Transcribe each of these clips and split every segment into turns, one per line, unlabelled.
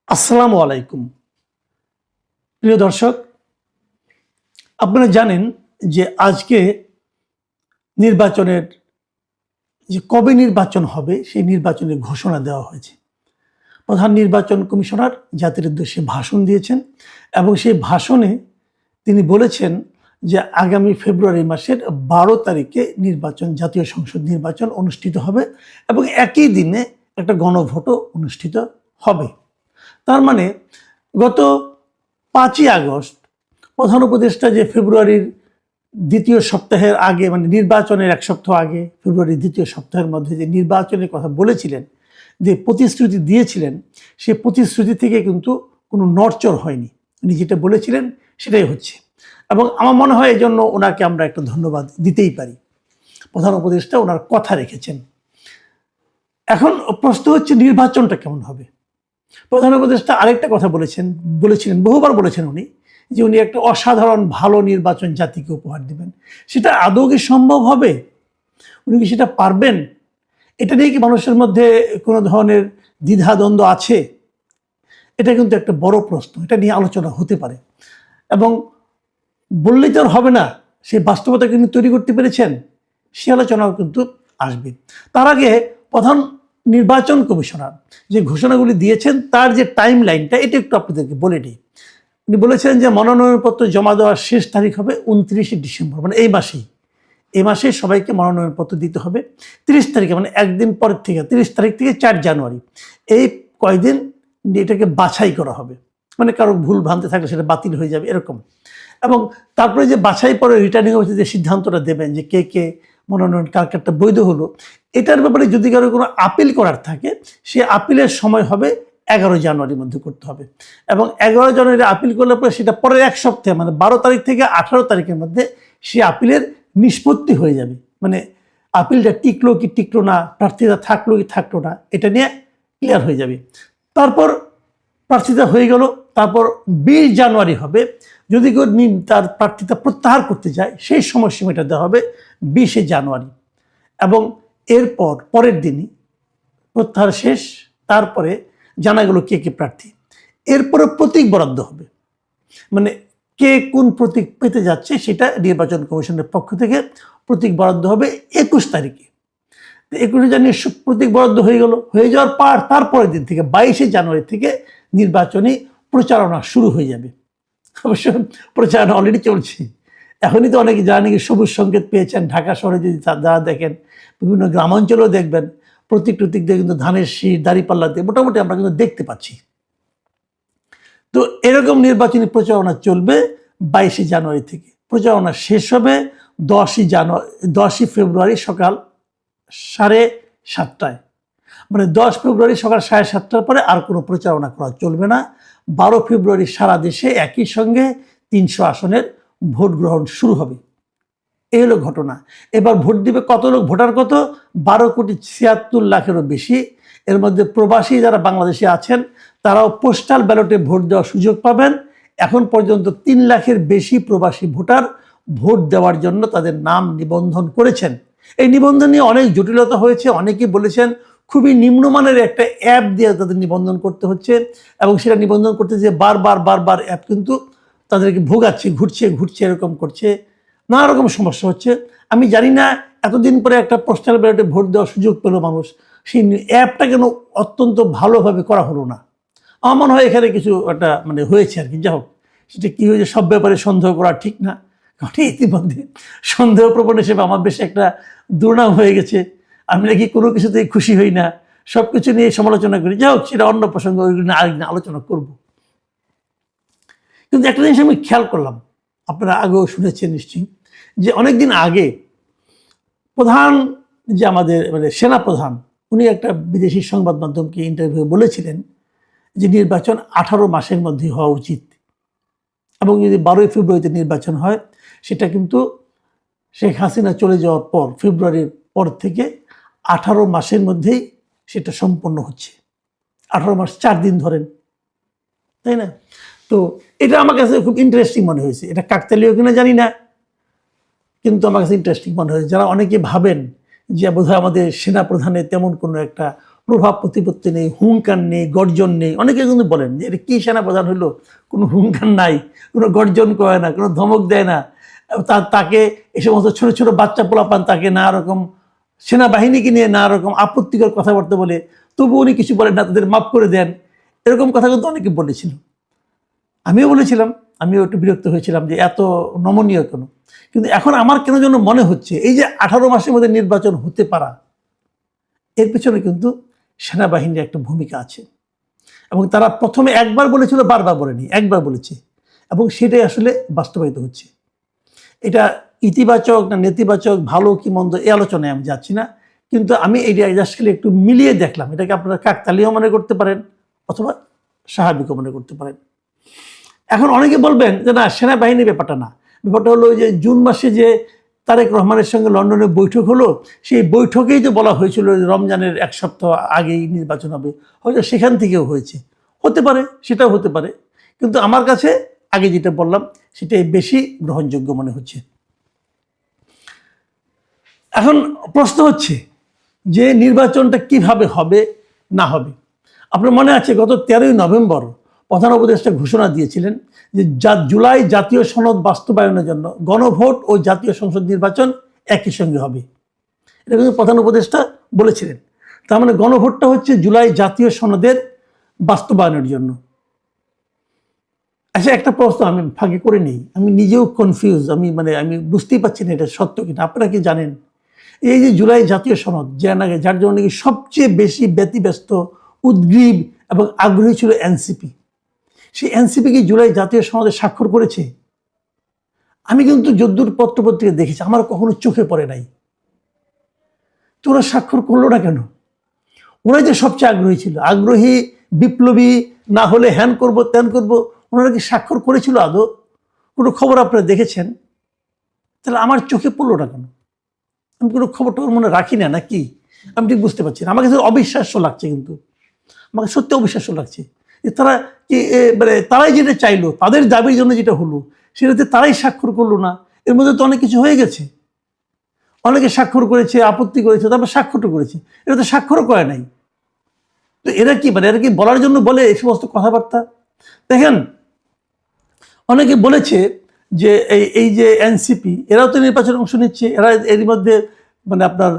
আসসালামু আলাইকুম প্রিয় দর্শক, আপনারা জানেন যে আজকে নির্বাচনের যে কবে নির্বাচন হবে সেই নির্বাচনের ঘোষণা দেওয়া হয়েছে। প্রধান নির্বাচন কমিশনার জাতির উদ্দেশ্যে ভাষণ দিয়েছেন এবং সেই ভাষণে তিনি বলেছেন যে আগামী ফেব্রুয়ারি মাসের 12 তারিখে জাতীয় সংসদ নির্বাচন অনুষ্ঠিত হবে এবং একই দিনে একটা গণভোটও অনুষ্ঠিত হবে। তার মানে গত 5ই আগস্ট প্রধান উপদেষ্টা যে ফেব্রুয়ারির দ্বিতীয় সপ্তাহের আগে, মানে নির্বাচনের এক সপ্তাহ আগে, ফেব্রুয়ারির দ্বিতীয় সপ্তাহের মধ্যে যে নির্বাচনের কথা বলেছিলেন, যে প্রতিশ্রুতি দিয়েছিলেন, সেই প্রতিশ্রুতি থেকে কিন্তু কোনো নড়চড় হয়নি। উনি যেটা বলেছিলেন সেটাই হচ্ছে এবং আমার মনে হয় এই জন্য ওনাকে আমরা একটা ধন্যবাদ দিতেই পারি। প্রধান উপদেষ্টা ওনার কথা রেখেছেন। এখন প্রশ্ন হচ্ছে নির্বাচনটা কেমন হবে। প্রধান উপদেষ্টা আরেকটা কথা বলেছিলেন, বহুবার বলেছেন উনি, যে উনি একটা অসাধারণ ভালো নির্বাচন জাতিকে উপহার দেবেন। সেটা আদৌ কি সম্ভব হবে? উনি কি সেটা পারবেন? এটা নিয়ে কি মানুষের মধ্যে কোনো ধরনের দ্বিধাদ্বন্দ্ব আছে? এটা কিন্তু একটা বড় প্রশ্ন, এটা নিয়ে আলোচনা হতে পারে এবং বললেই তো আর হবে না, সেই বাস্তবতা কিন্তু তৈরি করতে পেরেছেন, সে আলোচনাও কিন্তু আসবে। তার আগে প্রধান নির্বাচন কমিশনার যে ঘোষণাগুলি দিয়েছেন তার যে টাইম লাইনটা এটা একটু আপনাদেরকে বলে নিই। উনি বলেছেন যে মনোনয়নপত্র জমা দেওয়ার শেষ তারিখ হবে 29শে ডিসেম্বর, মানে এই মাসে সবাইকে মনোনয়নপত্র দিতে হবে 30 তারিখে, মানে একদিন পরের থেকে 30 তারিখ থেকে 4 জানুয়ারি এই কয়দিন এটাকে বাছাই করা হবে। মানে কারো ভুল ভ্রান্তি থাকলে সেটা বাতিল হয়ে যাবে এরকম। এবং তারপরে যে বাছাই পরে রিটার্নিং অফিসে যে সিদ্ধান্তটা দেবেন যে কে মনোনয়ন কার্ডটা বৈধ হলো, এটার ব্যাপারে যদি কারো কোনো আপিল করার থাকে সে আপিলের সময় হবে 11 জানুয়ারির মধ্যে করতে হবে এবং 11 জানুয়ারি আপিল করলে পরে সেটা পরের এক সপ্তাহে, মানে 12 তারিখ থেকে 18 তারিখের মধ্যে সে আপিলের নিষ্পত্তি হয়ে যাবে। মানে আপিলটা টিকলো কি টিকলো না, প্রার্থীতা থাকলো কি থাকলো না, এটা নিয়ে ক্লিয়ার হয়ে যাবে। তারপর প্রার্থিতা হয়ে গেল, তারপর 20 জানুয়ারি হবে। যদি কেউ তার প্রার্থিতা প্রত্যাহার করতে চায় সেই সময়সীমাটা দেওয়া হবে 20শে জানুয়ারি এবং এরপর পরের দিনই প্রত্যাহার শেষ, তারপরে জানা গেল কে প্রার্থী। এরপরে প্রতীক বরাদ্দ হবে, মানে কে কোন প্রতীক পেতে যাচ্ছে সেটা নির্বাচন কমিশনের পক্ষ থেকে প্রতীক বরাদ্দ হবে 21 তারিখে। 21শে জানুয়ারি প্রতীক বরাদ্দ হয়ে যাওয়ার পর তারপরের দিন থেকে 22শে জানুয়ারি থেকে নির্বাচনী প্রচারণা শুরু হয়ে যাবে। অবশ্য প্রচারণা অলরেডি চলছে। এখনই তো অনেকে জানেন কি সবুজ সংকেত পেয়েছেন। ঢাকা শহরে যদি যারা দেখেন, বিভিন্ন গ্রামাঞ্চলেও দেখবেন প্রতীক দিয়ে কিন্তু ধানের শীষ, দাঁড়িপাল্লা দিয়ে মোটামুটি আমরা কিন্তু দেখতে পাচ্ছি। তো এরকম নির্বাচনী প্রচারণা চলবে 22শে জানুয়ারি থেকে। প্রচারণা শেষ হবে 10ই ফেব্রুয়ারি সকাল 7:30টায়। মানে 10 ফেব্রুয়ারি সকাল 7:30টার পরে আর কোনো প্রচারণা করা চলবে না। 12 ফেব্রুয়ারি সারা দেশে একই সঙ্গে 300 আসনের ভোট গ্রহণ শুরু হবে। এই হলো ঘটনা। এবার ভোট দিবে কত লোক? ভোটার কত? 12,76,00,000-এরও বেশি। এর মধ্যে প্রবাসী যারা বাংলাদেশে আছেন তারাও পোস্টাল ব্যালটে ভোট দেওয়ার সুযোগ পাবেন। এখন পর্যন্ত 3 লাখের বেশি প্রবাসী ভোটার ভোট দেওয়ার জন্য তাদের নাম নিবন্ধন করেছেন। এই নিবন্ধন নিয়ে অনেক জটিলতা হয়েছে। অনেকেই বলেছেন খুবই নিম্নমানের একটা অ্যাপ দিয়ে তাদের নিবন্ধন করতে হচ্ছে এবং সেটা নিবন্ধন করতে যে বারবার অ্যাপ কিন্তু তাদেরকে ভোগাচ্ছে, ঘুরছে এরকম করছে, নানা রকম সমস্যা হচ্ছে। আমি জানি না এতদিন পরে একটা পোস্টাল ব্যালটে ভোট দেওয়ার সুযোগ পেল মানুষ, সেই অ্যাপটা কেন অত্যন্ত ভালোভাবে করা হলো না। আমার মনে হয় এখানে কিছু একটা হয়েছে আর কি। যাই হোক, সেটা কী হয়েছে সব ব্যাপারে সন্দেহ করা ঠিক না, কারণ ইতিমধ্যে সন্দেহপ্রবণ হিসেবে আমার বেশ একটা দুর্নাম হয়ে গেছে। আমি নাকি কোনো কিছুতেই খুশি হই না, সব কিছু নিয়ে সমালোচনা করি। যাই হোক, সেটা অন্য প্রসঙ্গ, ওইগুলো আরেকদিন আলোচনা করব। কিন্তু একটা জিনিস আমি খেয়াল করলাম, আপনারা আগেও শুনেছেন নিশ্চয়ই, যে অনেকদিন আগে প্রধান যে আমাদের সেনাপ্রধান, উনি একটা বিদেশি সংবাদ মাধ্যমকে ইন্টারভিউ বলেছিলেন যে নির্বাচন 18 মাসের মধ্যেই হওয়া উচিত এবং যদি 12 ফেব্রুয়ারিতে নির্বাচন হয় সেটা কিন্তু শেখ হাসিনা চলে যাওয়ার পর ফেব্রুয়ারির পর থেকে 18 মাসের মধ্যেই সেটা সম্পন্ন হচ্ছে। 18 মাস 4 দিন ধরেন, তাই না? তো এটা আমার কাছে খুব ইন্টারেস্টিং মনে হয়েছে। এটা কাকতালীয় কিনা জানি না, কিন্তু আমার কাছে ইন্টারেস্টিং মনে হয়েছে। যারা অনেকে ভাবেন যে বোধহয় আমাদের সেনাপ্রধানের তেমন কোনো একটা প্রভাব প্রতিপত্তি নেই, হুঙ্কার নেই, গর্জন নেই। অনেকে কিন্তু বলেন যে এটা কি সেনাপ্রধান হইলো, কোনো হুঙ্কার নাই, কোনো গর্জন করে না, কোনো ধমক দেয় না, তাকে এই সমস্ত ছোট ছোট বাচ্চা পোলাপান তাকে নানা রকম সেনাবাহিনীকে নিয়ে নানা রকম আপত্তিকর কথাবার্তা বলে, তবু উনি কিছু বলেন না, তাদের মাফ করে দেন। এরকম কথা কিন্তু অনেকে বলেছিল, আমিও বলেছিলাম, আমিও একটু বিরক্ত হয়েছিলাম যে এত নমনীয় কেন। কিন্তু এখন আমার কেন যেন মনে হচ্ছে এই যে 18 মাসের মধ্যে নির্বাচন হতে পারা, এর পেছনে কিন্তু সেনাবাহিনীর একটা ভূমিকা আছে। এবং তারা প্রথমে একবার বলেছিল, বারবার বলেনি, একবার বলেছে, এবং সেটাই আসলে বাস্তবায়িত হচ্ছে। এটা ইতিবাচক না নেতিবাচক, ভালো কি মন্দ, এই আলোচনায় আমি যাচ্ছি না, কিন্তু আমি এইটা জাস্ট খালি একটু মিলিয়ে দেখলাম। এটাকে আপনারা কাকতালীয় মনে করতে পারেন অথবা স্বাভাবিকও মনে করতে পারেন। এখন অনেকে বলবেন যে না, সেনাবাহিনীর ব্যাপারটা না, ব্যাপারটা হলো যে জুন মাসে যে তারেক রহমানের সঙ্গে লন্ডনে বৈঠক হলো, সেই বৈঠকেই তো বলা হয়েছিল রমজানের 1 সপ্তাহ আগেই নির্বাচন হবে, হয়তো সেখান থেকেও হয়েছে, হতে পারে, সেটাও হতে পারে। কিন্তু আমার কাছে আগে যেটা বললাম সেটাই বেশি গ্রহণযোগ্য মনে হচ্ছে। এখন প্রশ্ন হচ্ছে যে নির্বাচনটা কিভাবে হবে না হবে। আপনার মনে আছে গত 13ই নভেম্বর প্রধান উপদেষ্টা ঘোষণা দিয়েছিলেন যে জুলাই জাতীয় সনদ বাস্তবায়নের জন্য গণভোট ও জাতীয় সংসদ নির্বাচন একই সঙ্গে হবে। এটা কিন্তু প্রধান উপদেষ্টা বলেছিলেন। তার মানে গণভোটটা হচ্ছে জুলাই জাতীয় সনদের বাস্তবায়নের জন্য। আচ্ছা, একটা প্রশ্ন আমি ফাঁকি করে নিই, আমি নিজেও কনফিউজ, আমি বুঝতেই পারছি না এটা সত্য কিনা। আপনারা কি জানেন এই যে জুলাই জাতীয় সনদ, যার জন্য নাকি সবচেয়ে বেশি ব্যতিব্যস্ত, উদ্গ্রীব এবং আগ্রহী ছিল এনসিপি, সেই এনসিপি কি জুলাই জাতীয় সনদে স্বাক্ষর করেছে? আমি কিন্তু যদ্দূর পত্রপত্রিকা দেখেছি, আমার কখনো চোখে পড়ে নাই। তো ওরা স্বাক্ষর করলো না কেন? ওরাই যে সবচেয়ে আগ্রহী ছিল, আগ্রহী, বিপ্লবী, না হলে হ্যান করব ত্যান করব, ওনারা কি স্বাক্ষর করেছিল আদৌ? কোনো খবর আপনারা দেখেছেন? তাহলে আমার চোখে পড়লো না কেন? আমি কোনো খবরটা মনে রাখি না নাকি? আমি ঠিক বুঝতে পারছি না। আমার কাছে অবিশ্বাস্য লাগছে, কিন্তু আমাকে সত্যি অবিশ্বাস্য লাগছে যে তারা কি তারাই যেটা চাইলো, তাদের দাবির জন্য যেটা হলো, সেটাতে তারাই স্বাক্ষর করলো না। এর মধ্যে তো অনেক কিছু হয়ে গেছে, অনেকে স্বাক্ষর করেছে, আপত্তি করেছে, তারপর স্বাক্ষরটা করেছে, এটা তো স্বাক্ষরও করে নাই। তো এরা কি বলার জন্য বলে এই সমস্ত কথাবার্তা? দেখেন, অনেকে বলেছে যে এই যে এনসিপি, এরাও তো নির্বাচনে অংশ নিচ্ছে, এরা এর মধ্যে আপনার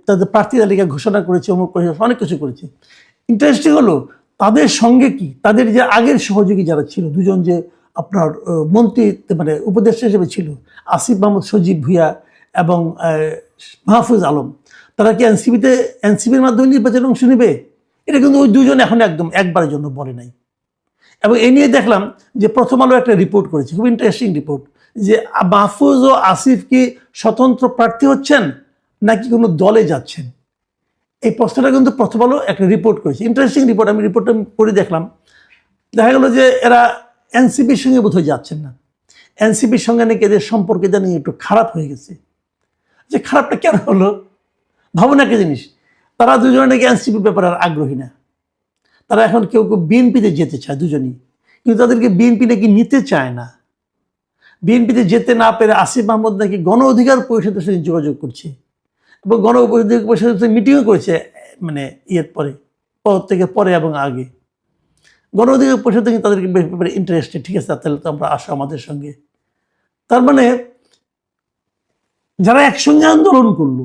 তাদের প্রার্থী তালিকা ঘোষণা করেছে, অমুক করেছে, অনেক কিছু করেছে। ইন্টারেস্টিং হলো তাদের সঙ্গে কি তাদের যে আগের সহযোগী যারা ছিল, দুজন যে আপনার মন্ত্রী উপদেষ্টা হিসেবে ছিল, আসিফ মাহমুদ সজীব ভুঁইয়া এবং মাহফুজ আলম, তারা কি এনসিপির মাধ্যমে নির্বাচনে অংশ নেবে? এটা কিন্তু ওই দুজন এখন একদম একবারের জন্য বলে নাই। এবং এ নিয়ে দেখলাম যে প্রথম আলো একটা রিপোর্ট করেছে, খুব ইন্টারেস্টিং রিপোর্ট, যে মাহফুজ ও আসিফ কি স্বতন্ত্র প্রার্থী হচ্ছেন নাকি কোনো দলে যাচ্ছেন। এই প্রশ্নটা কিন্তু প্রথম আলো একটা রিপোর্ট করেছে, ইন্টারেস্টিং রিপোর্ট। আমি রিপোর্টটা পড়ে দেখলাম, দেখা গেল যে এরা এনসিপির সঙ্গে বোধহয় যাচ্ছেন না, এনসিপির সঙ্গে নাকি এদের সম্পর্কে জানি একটু খারাপ হয়ে গেছে। যে খারাপটা কেন হলো ভাবুন একটা জিনিস, তারা দুজনে নাকি এনসিপির ব্যাপারে আর আগ্রহী না। তারা এখন কেউ কেউ বিএনপিতে যেতে চায় দুজনই, কিন্তু তাদেরকে বিএনপি নাকি নিতে চায় না। বিএনপিতে যেতে না পেরে আসিফ মাহমুদ নাকি গণ অধিকার পরিষদের সঙ্গে যোগাযোগ করছে এবং গণ অধিকার পরিষদের সাথে মিটিংও করেছে, ইয়ের পরে, পদ থেকে পরে এবং আগে। গণ অধিকার পরিষদ থেকে তাদেরকে ব্যাপারে ইন্টারেস্টেড, ঠিক আছে তাহলে তো আমরা আসো আমাদের সঙ্গে। তার মানে যারা একসঙ্গে আন্দোলন করলো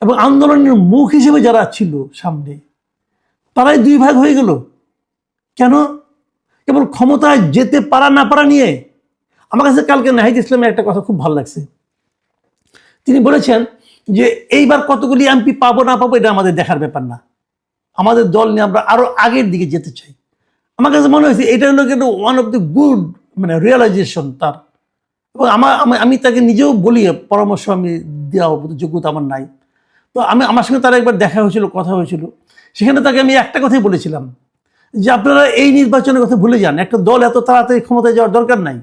এবং আন্দোলনের মুখ হিসেবে যারা ছিল সামনে, তারাই দুই ভাগ হয়ে গেল কেন? কেবল ক্ষমতায় যেতে পারা না পারা নিয়ে। আমার কাছে কালকে নাহিদ ইসলামের একটা কথা খুব ভালো লাগছে। তিনি বলেছেন যে এইবার কতগুলি এমপি পাবো না পাবো এটা আমাদের দেখার ব্যাপার না, আমাদের দল নিয়ে আমরা আরো আগের দিকে যেতে চাই। আমার কাছে মনে হয়েছে এটা হলো কিন্তু one of the good realization তার। এবং আমি তাকে নিজেও বলি, পরামর্শ আমি দেওয়া যোগ্যতা আমার নাই। তো আমার সঙ্গে তার একবার দেখা হয়েছিল, কথা হয়েছিল, সেখানে তাকে আমি একটা কথাই বলেছিলাম যে আপনারা এই নির্বাচনের কথা ভুলে যান, একটা দল এত তাড়াতাড়ি ক্ষমতায় যাওয়ার দরকার নাই।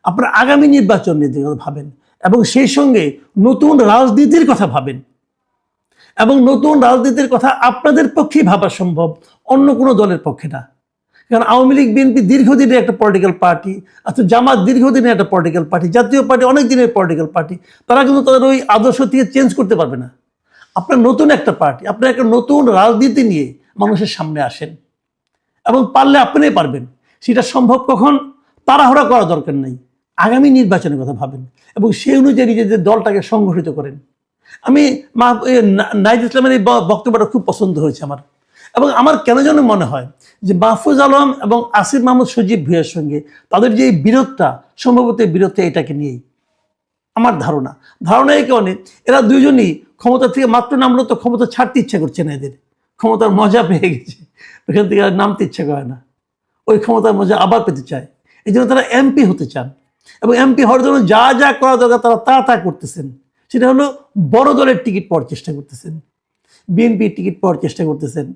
আপনারা আগামী নির্বাচন নিয়ে ভাবেন এবং সেই সঙ্গে নতুন রাজনীতির কথা ভাবেন, এবং নতুন রাজনীতির কথা আপনাদের পক্ষেই ভাবা সম্ভব, অন্য কোনো দলের পক্ষে না। কারণ আওয়ামী লীগ বিএনপি দীর্ঘদিনের একটা পলিটিক্যাল পার্টি, অর্থাৎ জামাত দীর্ঘদিনের একটা পলিটিক্যাল পার্টি, জাতীয় পার্টি অনেক দিনের পলিটিক্যাল পার্টি, তারা কিন্তু তাদের ওই আদর্শ থেকে চেঞ্জ করতে পারবে না। আপনার নতুন একটা পার্টি, আপনার একটা নতুন রাজনীতি নিয়ে মানুষের সামনে আসেন এবং পারলে আপনিই পারবেন। সেটা সম্ভব কখন? তাড়াহুড়া করা দরকার নাই, আগামী নির্বাচনের কথা ভাবেন এবং সেই অনুযায়ী নিজেদের দলটাকে সংগঠিত করেন। আমি নাহিদ ইসলামের এই বক্তব্যটা খুব পছন্দ হয়েছে আমার, এবং আমার কেন যেন মনে হয় যে মাহফুজ আলম এবং আসিফ মাহমুদ সজীব ভুঁইয়ার সঙ্গে তাদের যে বিরোধটা, সম্ভবত বিরোধটা এটাকে নিয়েই আমার ধারণা এই কারণে এরা দুইজনই ক্ষমতা থেকে মাত্র নামলো তো ক্ষমতা ছাড়তে ইচ্ছা করছে না, এদের ক্ষমতার মজা পেয়ে গেছে, ওইখান থেকে আর নামতে ইচ্ছা করে না, ওই ক্ষমতার মজা আবার পেতে চায়। এই জন্য তারা এমপি হতে চান এবং এমপি হওয়ার জন্য যা যা করা দরকার তারা তা করতেছেন। সেটা হলো বড় দলের টিকিট পাওয়ার চেষ্টা করতেছেন, বিএনপির টিকিট পাওয়ার চেষ্টা করতেছেন,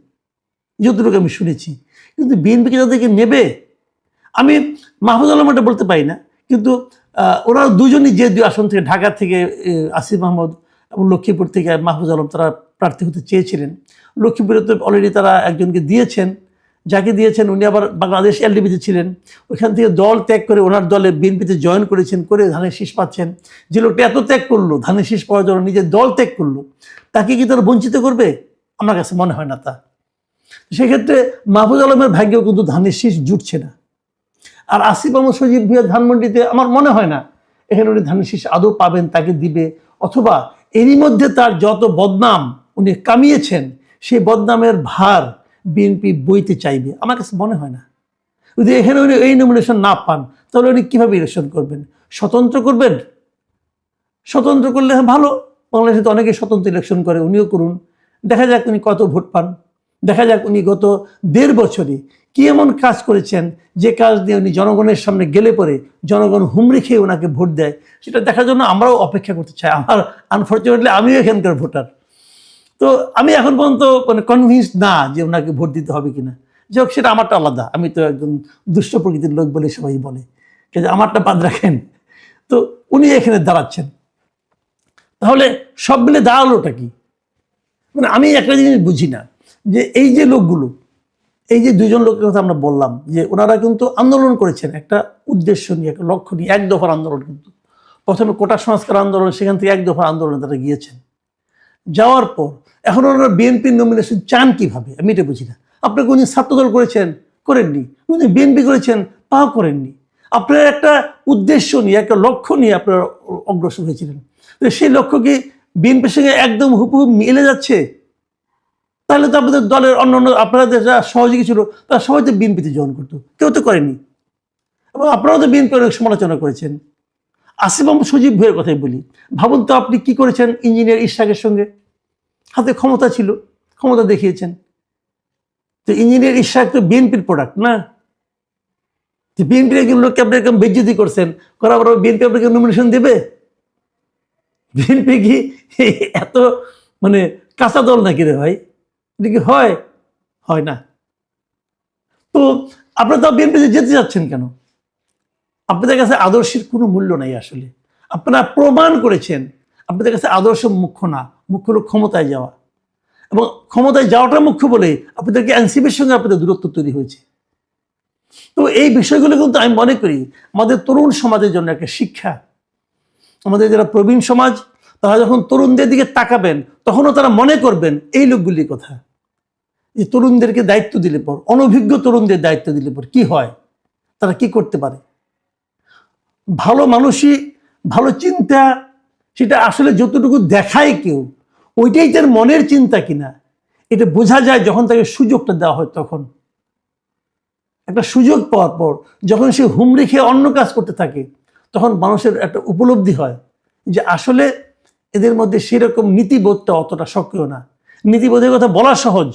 যতটুকু আমি শুনেছি। কিন্তু বিএনপিকে তাদেরকে নেবে, আমি মাহফুজ আলম এটা বলতে পারি না, কিন্তু ওরা দুজনই যে দুই আসন থেকে, ঢাকা থেকে আসিফ মাহমুদ এবং লক্ষ্মীপুর থেকে মাহফুজ আলম, তারা প্রার্থী হতে চেয়েছিলেন। লক্ষ্মীপুরে তো অলরেডি তারা একজনকে দিয়েছেন, যাকে দিয়েছেন উনি আবার বাংলাদেশ এলডিপিতে ছিলেন, ওইখান থেকে দল ত্যাগ করে ওনার দলে বিএনপিতে জয়েন করেছেন, করে ধানের শীষ পাচ্ছেন। যে লোকটা এত ত্যাগ করলো, ধানের শীষ পাওয়ার জন্য নিজের দল ত্যাগ করলো, তাকে কি তারা বঞ্চিত করবে? আমার কাছে মনে হয় না তা। সেক্ষেত্রে মাহফুজ আলমের ভাগ্যেও কিন্তু ধানের শীষ জুটছে না। আর আসিফ মাহমুদ সজীব ভুঁইয়া ধানমন্ডিতে আমার মনে হয় না এখানে উনি ধানের শীষ আদৌ পাবেন, তাকে দিবে, অথবা এরই মধ্যে তার যত বদনাম উনি কামিয়েছেন সেই বদনামের ভার বিএনপি বইতে চাইবে, আমার কাছে মনে হয় না। যদি এখানে উনি এই নমিনেশন না পান তাহলে উনি কীভাবে ইলেকশন করবেন? স্বতন্ত্র করবেন? স্বতন্ত্র করলে ভালো, বাংলাদেশে তো অনেকে স্বতন্ত্র ইলেকশন করে, উনিও করুন, দেখা যাক উনি কত ভোট পান, দেখা যাক উনি গত 1.5 বছরে কি এমন কাজ করেছেন যে কাজ দিয়ে উনি জনগণের সামনে গেলে পরে জনগণ হুমড়ি খেয়ে ওনাকে ভোট দেয়, সেটা দেখার জন্য আমরাও অপেক্ষা করতে চাই। আমার আনফর্চুনেটলি আমিও এখানকার ভোটার, তো আমি এখন পর্যন্ত মানে কনভিন্স না যে ওনাকে ভোট দিতে হবে কিনা। যাই হোক, সেটা আমারটা আলাদা, আমি তো একজন দুষ্ট প্রকৃতির লোক বলে সবাই বলে, কিন্তু আমারটা বাদ রাখেন। তো উনি এখানে দাঁড়াচ্ছেন, তাহলে সব মিলে দাঁড়ালোটা কি? মানে আমি একটা জিনিস বুঝি না, যে এই যে লোকগুলো, এই যে দুজন লোকের কথা আমরা বললাম, যে ওনারা কিন্তু আন্দোলন করেছেন একটা উদ্দেশ্য নিয়ে, একটা লক্ষ্য নিয়ে, এক দফার আন্দোলন। কিন্তু প্রথমে কোটা সংস্কার আন্দোলন, সেখান থেকে এক দফার আন্দোলনে তারা গিয়েছেন। যাওয়ার পর এখন ওনারা বিএনপির নমিনেশন চান কিভাবে, আমি এটা বুঝি না। আপনার কোনদিন ছাত্রদল করেছেন? করেননি। কোনদিন বিএনপি করেছেন? তাও করেননি। আপনার একটা উদ্দেশ্য নিয়ে, একটা লক্ষ্য নিয়ে আপনারা অগ্রসর হয়েছিলেন, তো সেই লক্ষ্য কি বিএনপির সঙ্গে একদম হুবহু মিলে যাচ্ছে? তাহলে তো আপনাদের দলের অন্যান্য আপনাদের যারা সহযোগী ছিল তারা সবাই তো বিএনপিতে জয়েন করতো, কেউ তো করেনি। এবং আপনারাও তো বিএনপি অনেক সমালোচনা করেছেন। আসিফ মাহমুদ সজীব ভুঁইয়ার কথাই বলি, ভাবুন তো আপনি কি করেছেন ইঞ্জিনিয়ার ইশরাকের সঙ্গে, হাতে ক্ষমতা ছিল, ক্ষমতা দেখিয়েছেন। তো ইঞ্জিনিয়ার ইশরাক তো বিএনপির প্রোডাক্ট না, বিএনপির একজন লোককে আপনি এরকম বেজ্জতি করছেন, করার পর বিএনপি আপনাকে নমিনেশন দেবে? বিএনপি কি এত মানে কাঁচা দল নাকি রে ভাই? এটা কি হয়? হয় না। তো আপনারা তো বিএনপিতে যেতে যাচ্ছেন কেন? আপনাদের কাছে আদর্শের কোনো মূল্য নাই আসলে। আপনারা প্রমাণ করেছেন আপনাদের কাছে আদর্শ মুখ্য না, মুখ্য হলো ক্ষমতায় যাওয়া, এবং ক্ষমতায় যাওয়াটা মুখ্য বলে আপনাদেরকে এনসিপির সঙ্গে আপনাদের দূরত্ব তৈরি হয়েছে। তো এই বিষয়গুলো কিন্তু আমি মনে করি আমাদের তরুণ সমাজের জন্য একটা শিক্ষা। আমাদের যারা প্রবীণ সমাজ, তারা যখন তরুণদের দিকে তাকাবেন তখনও তারা মনে করবেন এই লোকগুলির কথা, যে তরুণদেরকে দায়িত্ব দিলে পর, অনভিজ্ঞ তরুণদের দায়িত্ব দিলে পর কি হয়, তারা কি করতে পারে। ভালো মানুষই, ভালো চিন্তা, সেটা আসলে যতটুকু দেখায় কেউ, ওইটাই তার মনের চিন্তা কিনা এটা বোঝা যায় যখন তাকে সুযোগটা দেওয়া হয়। তখন একটা সুযোগ পাওয়ার পর যখন সে হুমড়ি খেয়ে অন্য কাজ করতে থাকে, তখন মানুষের একটা উপলব্ধি হয় যে আসলে এদের মধ্যে সেরকম নীতিবোধটা অতটা সক্রিয় না। নীতিবোধের কথা বলা সহজ,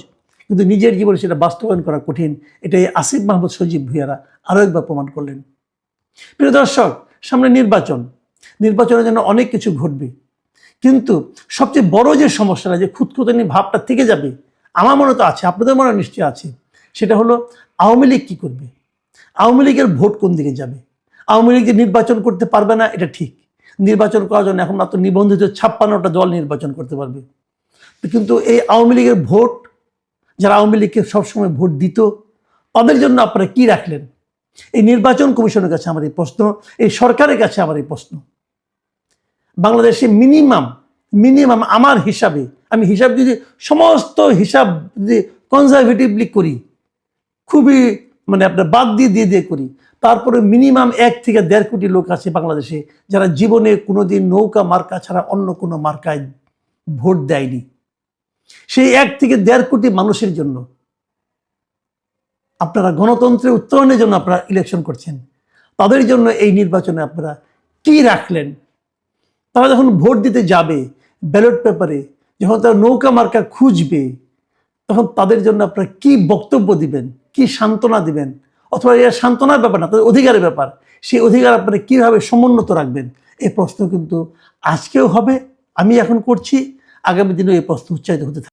কিন্তু নিজের জীবনে সেটা বাস্তবায়ন করা কঠিন। এটাই আসিফ মাহমুদ সজীব ভুঁইয়ারা আরও একবার প্রমাণ করলেন। প্রিয় দর্শক, সামনে নির্বাচনের জন্য অনেক কিছু ঘটবে, কিন্তু সবচেয়ে বড় যে সমস্যাটা, যে খুঁতখুঁতানি ভাবটা থেকে যাবে, আমার মনে তো আছে, আপনাদের মনে নিশ্চয়ই আছে, সেটা হলো আওয়ামী লীগ কী করবে, আওয়ামী লীগের ভোট কোন দিকে যাবে। আওয়ামী লীগ নির্বাচন করতে পারবে না এটা ঠিক, নির্বাচন করার জন্য এখন মাত্র নিবন্ধিত 56টা দল নির্বাচন করতে পারবে, কিন্তু এই আওয়ামী লীগের ভোট, যারা আওয়ামী লীগকে সবসময় ভোট দিত, তাদের জন্য আপনারা কি রাখলেন? এই নির্বাচন কমিশনের কাছে আমার এই প্রশ্ন, এই সরকারের কাছে আমার এই প্রশ্ন। বাংলাদেশে মিনিমাম আমার হিসাবে আমি হিসাব যদি সমস্ত হিসাব যদি কনজারভেটিভলি করি, খুবই মানে আপনার বাদ দিয়ে করি, তারপরে মিনিমাম 1 থেকে 1.5 কোটি লোক আছে বাংলাদেশে যারা জীবনে কোনোদিন নৌকা মার্কা ছাড়া অন্য কোনো মার্কায় ভোট দেয়নি। সেই 1 থেকে 1.5 কোটি মানুষের জন্য আপনারা গণতন্ত্রের উত্তরণের জন্য আপনারা ইলেকশন করছেন, তাদের জন্য এই নির্বাচনে আপনারা কি রাখলেন? তারা যখন ভোট দিতে যাবে ব্যালট পেপারে, যখন তারা নৌকা মার্কা খুঁজবে, তখন তাদের জন্য আপনারা কি বক্তব্য দিবেন, কি সান্ত্বনা দিবেন? অথবা এর সান্ত্বনার ব্যাপার না, তাদের অধিকারের ব্যাপার, সেই অধিকার আপনারা কীভাবে সমুন্নত রাখবেন? এই প্রশ্ন কিন্তু আজকেও হবে, আমি এখন করছি, আগামী দিনেও এই প্রশ্ন উচ্চারিত হতে থাকবে।